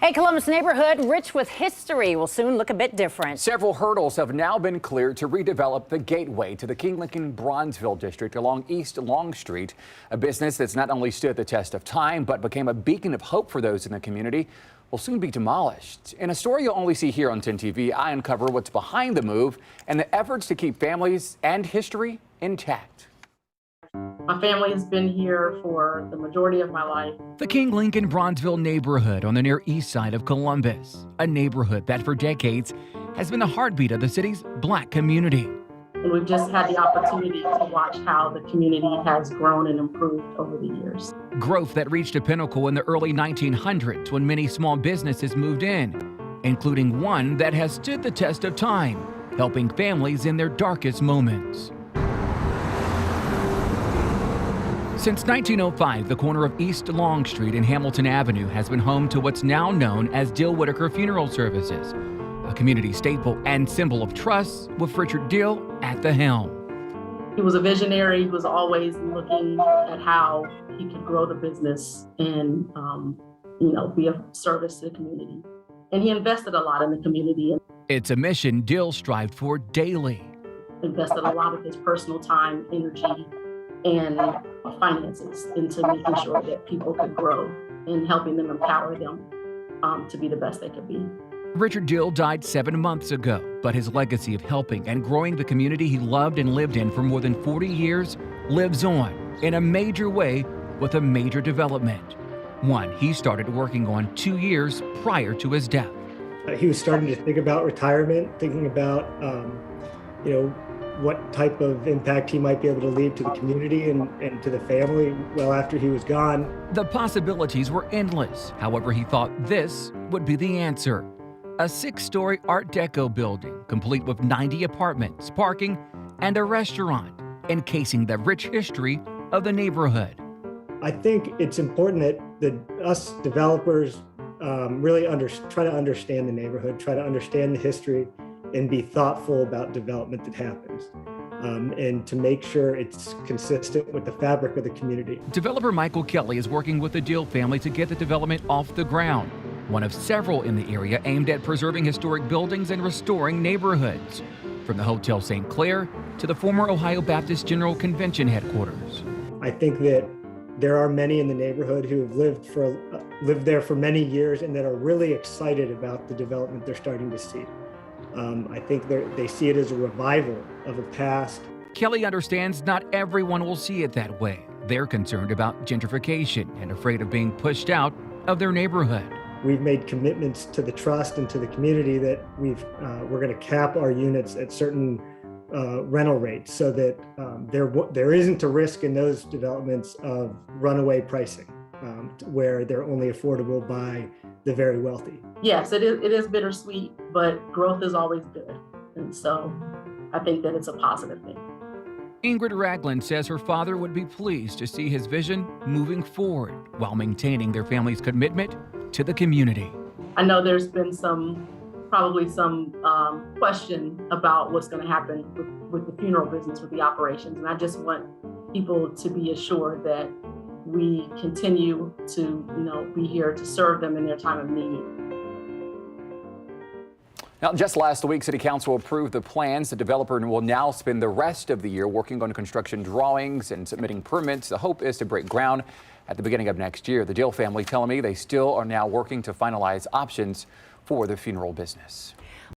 A Columbus neighborhood rich with history will soon look a bit different. Several hurdles have now been cleared to redevelop the gateway to the King-Lincoln Bronzeville district along East Long Street, a business that's not only stood the test of time but became a beacon of hope for those in the community will soon be demolished. In a story you'll only see here on 10 TV, I uncover what's behind the move and the efforts to keep families and history intact. My family has been here for the majority of my life. The King-Lincoln Bronzeville neighborhood on the near east side of Columbus, a neighborhood that for decades has been the heartbeat of the city's Black community. And we've just had the opportunity to watch how the community has grown and improved over the years. Growth that reached a pinnacle in the early 1900s when many small businesses moved in, including one that has stood the test of time, helping families in their darkest moments. Since 1905, the corner of East Long Street and Hamilton Avenue has been home to what's now known as Dill Whitaker Funeral Services, a community staple and symbol of trust with Richard Dill at the helm. He was a visionary. He was always looking at how he could grow the business and, be of service to the community. And he invested a lot in the community. It's a mission Dill strived for daily. Invested a lot of his personal time, energy, and finances into making sure that people could grow and helping them empower them to be the best they could be. Richard Dill died 7 months ago, but his legacy of helping and growing the community he loved and lived in for more than 40 years lives on in a major way with a major development. One he started working on 2 years prior to his death. He was starting to think about retirement, thinking about what type of impact he might be able to leave to the community and to the family well after he was gone. The possibilities were endless. However, he thought this would be the answer. A 6-story Art Deco building, complete with 90 apartments, parking, and a restaurant, encasing the rich history of the neighborhood. I think it's important that us developers really try to understand the neighborhood, try to understand the history, and be thoughtful about development that happens, and to make sure it's consistent with the fabric of the community. Developer Michael Kelly is working with the Dill family to get the development off the ground, one of several in the area aimed at preserving historic buildings and restoring neighborhoods, from the Hotel St. Clair to the former Ohio Baptist General Convention headquarters. I think that there are many in the neighborhood who have lived there for many years and that are really excited about the development they're starting to see. I think they see it as a revival of a past. Kelly understands not everyone will see it that way. They're concerned about gentrification and afraid of being pushed out of their neighborhood. We've made commitments to the trust and to the community that we're going to cap our units at certain rental rates so that there isn't a risk in those developments of runaway pricing, where they're only affordable by the very wealthy. Yes, it is bittersweet, but growth is always good. And so I think that it's a positive thing. Ingrid Ragland says her father would be pleased to see his vision moving forward while maintaining their family's commitment to the community. I know there's been probably some question about what's going to happen with the funeral business, with the operations. And I just want people to be assured that we continue to, be here to serve them in their time of need. Now, just last week, City Council approved the plans. The developer will now spend the rest of the year working on construction drawings and submitting permits. The hope is to break ground at the beginning of next year. The Dill family telling me they still are now working to finalize options for the funeral business.